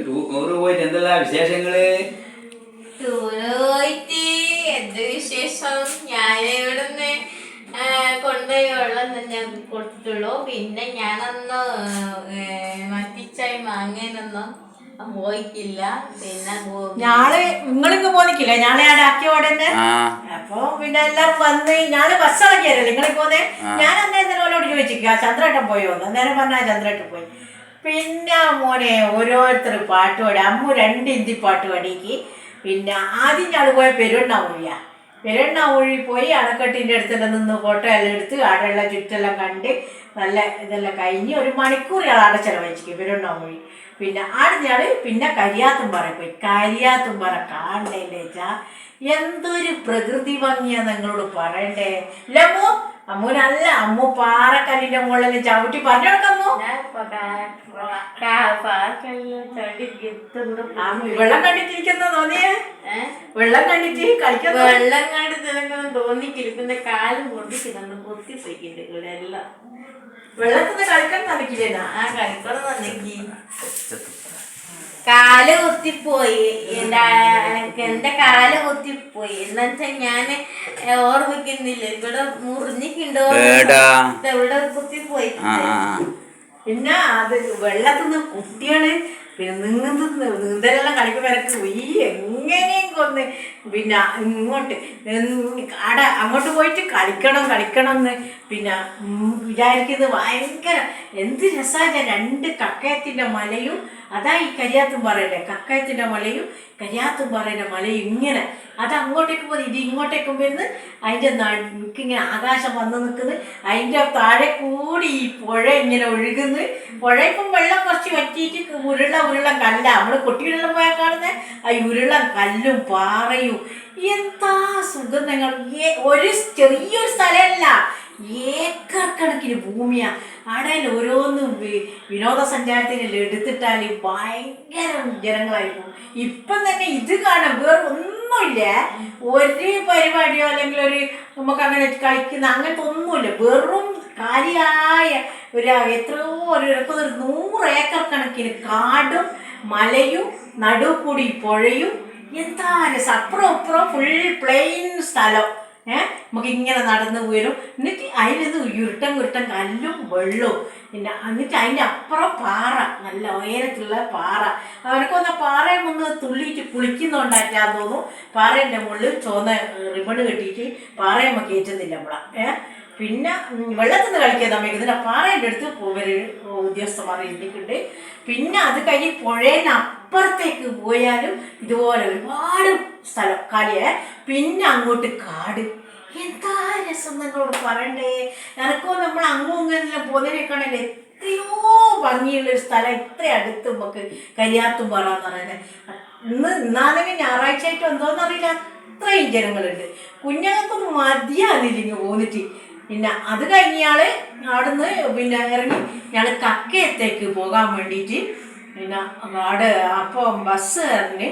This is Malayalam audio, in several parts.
ടൂറ് പോയിട്ട് എന്തെല്ലാം വിശേഷങ്ങള്? ടൂറ് പോയിട്ട് എന്ത് വിശേഷം? ഞാൻ ഇവിടുന്ന് കൊണ്ടുപോയി വെള്ളം തന്നെ കൊടുത്തുള്ളൂ. പിന്നെ ഞാനന്ന് മത്തിച്ചായി മാങ്ങേനൊന്നും പോയിക്കില്ല. പിന്നെ ഞാള് നിങ്ങളിങ്ങ് പോന്നിക്കില്ല, ഞാളെ അവിടെ ആക്കിയ ഉടനെ അപ്പൊ പിന്നെ എല്ലാരും വന്ന് ഞാള് ബസ്സിറക്കിയല്ലേ നിങ്ങളി പോന്നെ. ഞാൻ അന്നേരത്തിനോട് ചോദിച്ചിരിക്കുക ചന്ദ്രേട്ടൻ പോയോന്ന്. അന്നേരം പറഞ്ഞാൽ ചന്ദ്രേട്ടൻ പോയി. പിന്നെ മോനെ ഓരോരുത്തർ പാട്ട് പാടി. അമ്മ 2 ഹിന്ദി പാട്ട് പാടിക്ക്. പിന്നെ ആദ്യം ഞാൾ പോയ പെരുവണ്ണാമൂഴി പോയി അണക്കെട്ടിൻ്റെ അടുത്തെല്ലാം നിന്ന് ഫോട്ടോ എല്ലാം എടുത്ത് അവിടെയുള്ള ചുറ്റെല്ലാം കണ്ട് നല്ല ഇതെല്ലാം കഴിഞ്ഞ് 1 മണിക്കൂർ ഞാൻ അവിടെ ചിലവഴിച്ചിരിക്കും പെരുവണ്ണാമൂഴി. പിന്നെ ആടുന്നയാൾ പിന്നെ കരിയാത്തുംപാറ പോയി. കരിയാത്തുംപാറ കാണണ്ടേ വെച്ചാൽ എന്തൊരു പ്രകൃതി ഭംഗിയാ നിങ്ങളോട് പറയണ്ടേ. ലമ്മു അമ്മൂനല്ല അമ്മു പാറക്കല്ലിന്റെ മുകളിൽ ചവിട്ടി പറഞ്ഞു കൊടുക്കമ്മു. വെള്ളം കണ്ടിട്ടിരിക്കുന്ന തോന്നിയേ? വെള്ളം കണ്ടിട്ട് കളിക്കുന്ന വെള്ളം കണ്ടിട്ട് തോന്നിക്കിരിക്കുന്ന കാലും പൊട്ടിക്കിടന്ന് പൊത്തിപ്പോയിക്കിണ്ട് ഇവിടെ എല്ലാം. വെള്ളത്തിന് കളിക്കാൻ തന്നിക്കില്ലേനാ? കളിക്കണം തന്നെങ്കി കാല് കുത്തിപ്പോയി. എന്റെ കാല് കുത്തിപ്പോയി. എന്നുവെച്ചാ ഞാന് ഓർമ്മിക്കുന്നില്ല. ഇവിടെ മുറിഞ്ഞിട്ടുണ്ടോ ഇവിടെ കുത്തിപ്പോയി. പിന്നെ അത് വെള്ളത്തിന്ന് കുട്ടികള് പിന്നെ നീന്തലെല്ലാം കളിക്കുമ്പോഴൊക്കെ എങ്ങനെയും കൊന്ന് പിന്നെ ഇങ്ങോട്ട് അങ്ങോട്ട് പോയിട്ട് കളിക്കണം എന്ന് പിന്നെ വിചാരിക്കുന്നത്. ഭയങ്കര എന്ത് രസമാണ്. 2 കക്കയത്തിൻ്റെ മലയും അതാ ഈ കരിയാത്തുംപാറയിലെ കക്കയത്തിൻ്റെ മലയും കരിയാത്തുംപാറയുടെ മലയും ഇങ്ങനെ അത് അങ്ങോട്ടേക്ക് പോകുന്നത് ഇത് ഇങ്ങോട്ടേക്കും വരുന്നത്. അതിൻ്റെ നടുക്കിങ്ങനെ ആകാശം വന്ന് നിൽക്കുന്നത്. അതിൻ്റെ താഴെ കൂടി ഈ പുഴ ഇങ്ങനെ ഒഴുകുന്നത്. പുഴ ഇപ്പം വെള്ളം കുറച്ച് വറ്റിയിട്ട് ഉരുളം കല്ല നമ്മൾ കുട്ടികളിലും പോയാൽ കാണുന്നത് ആ ഉരുളം കല്ലും പാറയും എന്താ സുഖം. നിങ്ങൾ ഒരു ചെറിയൊരു സ്ഥലമല്ല, ഏക്കർ കണക്കിന് ഭൂമിയാ. അവിടെ ഓരോന്നും വിനോദസഞ്ചാരത്തിന് എടുത്തിട്ടാൽ ഭയങ്കര ജനങ്ങളായിരിക്കും. ഇപ്പം തന്നെ ഇത് കാണാൻ വേറെ ഒന്നുമില്ല. ഒരു പരിപാടിയോ അല്ലെങ്കിൽ നമുക്ക് അങ്ങനെ കളിക്കുന്ന അങ്ങനത്തെ ഒന്നുമില്ല. വെറും കാലിയായ എത്രയോ ഒരു 100 ഏക്കർ കണക്കിന് കാടും മലയും നടുക്കൂടി പുഴയും. എന്താ രസം. അപ്പുറം ഫുൾ പ്ലെയിൻ സ്ഥലം. നമുക്ക് ഇങ്ങനെ നടന്ന് വരും. എന്നിട്ട് അതിൽ ഉരുട്ടം കല്ലും വെള്ളവും. പിന്നെ എന്നിട്ട് അതിൻ്റെ അപ്പുറം പാറ, നല്ല ഉയരത്തിലുള്ള പാറ. അവനക്കൊന്ന് പാറയെ മുന്ന് തുള്ളിയിട്ട് കുളിക്കുന്നുണ്ടാറ്റാന്ന് തോന്നുന്നു. പാറേൻ്റെ മുകളിൽ ചുവന്ന റിബണ് കെട്ടിയിട്ട് പാറയമ്മ കയറ്റുന്നില്ല നമ്മളെ. പിന്നെ വെള്ളത്തിൽ നിന്ന് കളിക്കാൻ തമ്മിൽ പാറയുടെ അടുത്ത് ഉദ്യോഗസ്ഥന്മാർ ഇരിക്കുന്നുണ്ട്. പിന്നെ അത് കഴിഞ്ഞ് പുഴേനപ്പുറത്തേക്ക് പോയാലും ഇതുപോലെ ഒരുപാട് സ്ഥലം കാലിയെ. പിന്നെ അങ്ങോട്ട് കാട്. എന്താ രസം നിങ്ങളോട് പറയണ്ടേ. എനക്കോ നമ്മൾ അങ്ങും ഇങ്ങനെ പോകുന്നതിനേക്കാണെങ്കിൽ എത്രയോ ഭംഗിയുള്ളൊരു സ്ഥലം ഇത്ര അടുത്ത് നമുക്ക് കരിയാത്തുംപാറ എന്ന് പറയുന്നത്. ഇന്നാണെങ്കിൽ ഞായറാഴ്ച ആയിട്ട് എന്തോന്നറിയില്ല അത്രയും ജനങ്ങളുണ്ട്. കുഞ്ഞങ്ങൾക്കൊന്നും മതിയാന്നില്ലെങ്കിൽ പോന്നിട്ട്. പിന്നെ അത് കഴിഞ്ഞയാള് അവിടുന്ന് പിന്നെ ഇറങ്ങി ഞങ്ങൾ കക്കയത്തേക്ക് പോകാൻ വേണ്ടിയിട്ട് പിന്നെ അവിടെ അപ്പോൾ ബസ് ഇറങ്ങി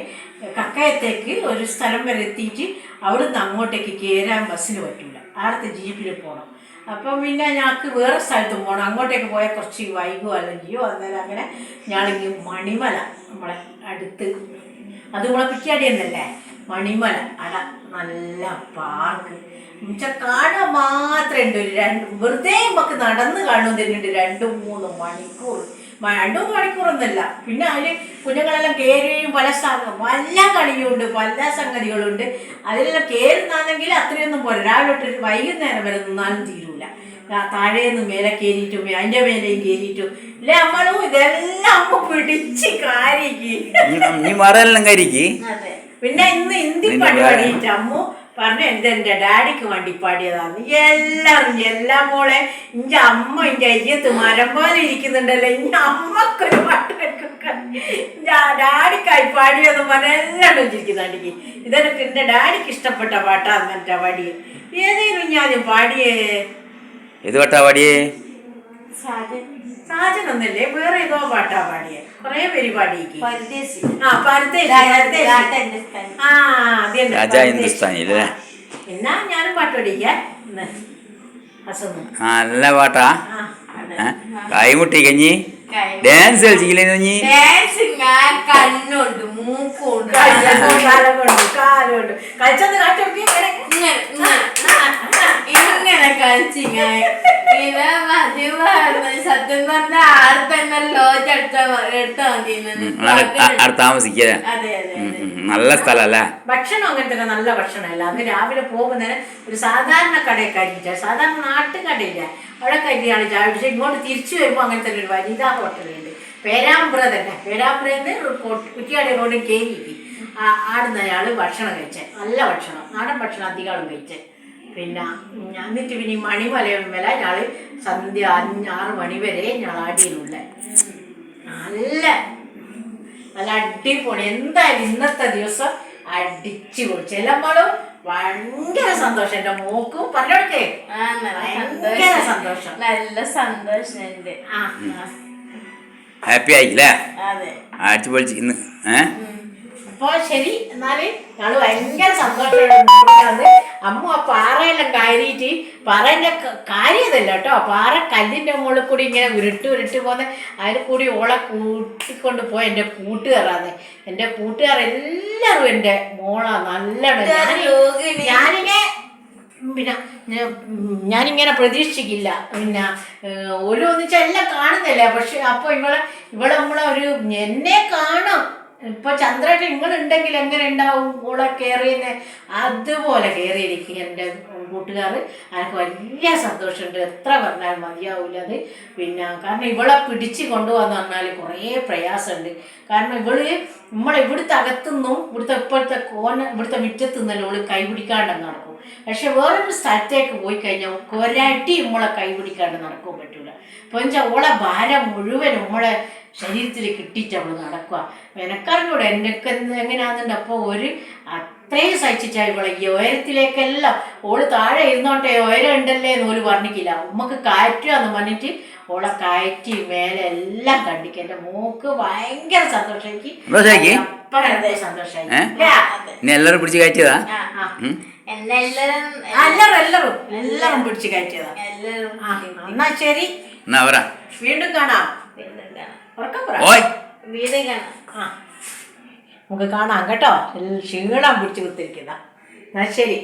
കക്കയത്തേക്ക് ഒരു സ്ഥലം വരെ എത്തിയിട്ട് അവിടുന്ന് അങ്ങോട്ടേക്ക് കയറാൻ ബസ്സിന് പറ്റില്ല. അടുത്ത ജീപ്പിൽ പോകണം. അപ്പം പിന്നെ ഞങ്ങൾക്ക് വേറെ സ്ഥലത്തും പോകണം. അങ്ങോട്ടേക്ക് പോയാൽ കുറച്ച് വൈകുമോ അല്ലെങ്കിലോ. അന്നേരം അങ്ങനെ ഞങ്ങളിങ്ങ് മണിമല നമ്മളെ അടുത്ത് അത് നമ്മളെ കുറ്റിയാടി എന്നല്ലേ മണിമല. അവിടെ നല്ല പാർക്ക് കാണാൻ മാത്രമേ ഉണ്ട്. വെറുതെ നമുക്ക് നടന്ന് കാണും തന്നെയുണ്ട് 2-3 മണിക്കൂർ. 2 മണിക്കൂറൊന്നുമല്ല. പിന്നെ അതിൽ കുഞ്ഞുങ്ങളെല്ലാം കയറുകയും പല കളിയുണ്ട്, പല സംഗതികളുണ്ട്. അതിലെല്ലാം കയറുന്നാണെങ്കിൽ അത്രയൊന്നും പോരാ. രാവിലെ തൊട്ട് വൈകുന്നേരം വരെ നിന്നാലും തീരൂല. താഴേന്ന് മേലെ കയറിയിട്ടും അതിൻ്റെ മേലെയും കയറിയിട്ടും ഇല്ലേ അമ്മളും ഇതെല്ലാം അമ്മ പിടിച്ച് കാരിക്ക്. പിന്നെ ഇന്ന് ഹിന്ദി പാട്ട് പാടിയിട്ട് അമ്മു പറഞ്ഞു എൻ്റെ ഡാഡിക്ക് വേണ്ടി പാടിയതാണ്. എല്ലാം മോളെ ഇൻ്റെ അമ്മ ഇൻ്റെ അയ്യത്ത് മരം പോലെ ഇരിക്കുന്നുണ്ടല്ലോ. ഇൻ്റെ അമ്മക്കൊരു പാട്ട് ഡാഡിക്കായി പാടിയെന്ന് പറഞ്ഞാൽ എല്ലാം വെച്ചിരിക്കുന്നുണ്ടെങ്കിൽ ഇതെനിക്ക് എൻ്റെ ഡാഡിക്ക് ഇഷ്ടപ്പെട്ട പാട്ടാന്ന് എന്നിട്ടാ പാടിയേ. ഏതെങ്കിലും ഞാൻ പാടിയേ ഏത് പാട്ടാ പാടിയേ? സാജനൊന്നല്ലേ വേറെ ഏതോ പാട്ടാ പാടിയേ. കൊറേ പേര് പാടിയേക്ക്. എന്നാ ഞാനും പാട്ട് പാടിക്കാം. നല്ല പാട്ടാ. കൈമുട്ടി കഞ്ഞി ഡാൻസ് കളിച്ചില്ലേ നീ? ഡാൻസ് ഞാൻ കണ്ണുണ്ട് മൂക്കുണ്ട് കാലുണ്ട് കളിച്ചത് കാറ്റൊക്കെ ഇങ്ങനെ കളിച്ചിങ്ങനെ പിന്നെ മതിവായിരുന്നു സത്യം പറഞ്ഞ ആടെ തന്നെ ലോഡ്ജ് എടുത്താ മതി താമസിക്കാ. അതെ അതെ നല്ല സ്ഥലല്ല. ഭക്ഷണം അങ്ങനെ തന്നെ നല്ല ഭക്ഷണമല്ല. അന്ന് രാവിലെ പോകുന്നതിന് ഒരു സാധാരണ കടയിൽ കരിയില്ല, സാധാരണ നാട്ടുകടയില്ല, അവിടെ കരിയാണ് ചായ പിടിച്ച് ഇങ്ങോട്ട് തിരിച്ചു വരുമ്പോൾ അങ്ങനെ തന്നെ ഒരു വനിതാ ഹോട്ടലുണ്ട്. പേരാമ്പ്ര തന്നെ, പേരാമ്പ്രന്ന് കുറ്റിയാടി റോഡിൽ കയറി ആടുന്ന അയാൾ ഭക്ഷണം കഴിച്ചത് നല്ല ഭക്ഷണം, നാടൻ ഭക്ഷണം അധികം കഴിച്ചത്. പിന്നെ എന്നിട്ട് പിന്നെ ഈ മണിമലയമ്മല ഞങ്ങൾ സന്ധ്യ 5-6 മണി വരെ ഞങ്ങൾ ആടിയിലുള്ള നല്ല നല്ല അടിപൊളി. എന്തായാലും ഇന്നത്തെ ദിവസം അടിച്ചു പൊളിച്ചു. എല്ലാമ്മളും ഭയങ്കര സന്തോഷം. എൻ്റെ മോക്കും പറഞ്ഞോടക്കേ ഭയങ്കര സന്തോഷം, നല്ല സന്തോഷം ഉണ്ട്. ഹാപ്പി ആയില്ലേ? അതെ അടിച്ചു പൊളിച്ച് ഇന്ന്. അപ്പോൾ ശരി, എന്നാല് ഞങ്ങള് ഭയങ്കര സന്തോഷമാണ്. അമ്മ ആ പാറയെല്ലാം കയറിയിട്ട്, പാറേൻ്റെ കാര്യതല്ല കേട്ടോ, പാറ കല്ലിൻ്റെ മുകളിൽ കൂടി ഇങ്ങനെ ഉരുട്ട് പോകുന്ന അതിൽ കൂടി ഓളെ കൂട്ടിക്കൊണ്ട് പോയ എൻ്റെ കൂട്ടുകാരാണ്. എൻ്റെ കൂട്ടുകാരെല്ലാവരും എൻ്റെ മോളാ നല്ലോണം. ഞാനിങ്ങനെ പ്രതീക്ഷിക്കില്ല. പിന്നെ ഒരു ഒന്നിച്ചാൽ എല്ലാം കാണുന്നില്ല. പക്ഷെ അപ്പോൾ ഇവളെ നമ്മളെ ഒരു എന്നെ കാണും. ഇപ്പൊ ചന്ദ്രേട്ടൻ നിങ്ങളുണ്ടെങ്കിൽ എങ്ങനെ ഉണ്ടാവും ഓളെ കയറിയെന്ന് അതുപോലെ കയറിയിരിക്കും എൻ്റെ കൂട്ടുകാർ. എനിക്ക് വലിയ സന്തോഷമുണ്ട്, എത്ര പറഞ്ഞാലും മതിയാവില്ല അത്. പിന്നെ കാരണം ഇവളെ പിടിച്ച് കൊണ്ടുപോകാന്ന് പറഞ്ഞാൽ കുറേ പ്രയാസമുണ്ട്. കാരണം ഇവിടുത്തെ അകത്തുനിന്നും ഇപ്പോഴത്തെ ഇവിടുത്തെ മുറ്റത്തുനിന്നല്ലോ ഓള് കൈ പിടിക്കാണ്ട് നടക്കും. പക്ഷെ വേറൊരു സ്ഥലത്തേക്ക് പോയി കഴിഞ്ഞാൽ ഒരടി നമ്മളെ കൈ പിടിക്കാണ്ട് നടക്കാൻ പറ്റൂല. അപ്പോൾ വെച്ചാൽ ഓളെ ഭാരം മുഴുവൻ നമ്മളെ ശരീരത്തിൽ കിട്ടിയിട്ട് അവൾ നടക്കുക. എനക്കറിഞ്ഞൂടെ എന്നൊക്കെ എങ്ങനെയാണെന്നുണ്ട്. അപ്പോൾ അത്രയും സഹിച്ചിട്ടാണ് ഇവളെ ഈ ഉയരത്തിലേക്കെല്ലാം ഓള് താഴെ ഇരുന്നോട്ടെ ഉയരം ഉണ്ടല്ലേ എന്ന് ഓല് പറഞ്ഞിട്ടില്ല. ഉമ്മക്ക് കയറ്റുകയെന്ന് പറഞ്ഞിട്ട് ഓളെ കയറ്റി മേലെ എല്ലാം കണ്ടിക്ക്. എൻ്റെ മോക്ക് ഭയങ്കര സന്തോഷം. എനിക്ക് സന്തോഷമായി. എല്ലാരും പിടിച്ച് കയറ്റിയതാ? എല്ലാരും പിടിച്ച് കയറ്റിയതാ. എന്നാ ശരി, എന്നാ പറ, വീണ്ടും കാണാം. നമുക്ക് കാണാം കേട്ടോ. ക്ഷീണം പിടിച്ച് കുത്തിരിക്കുന്ന. എന്നാ ശരി.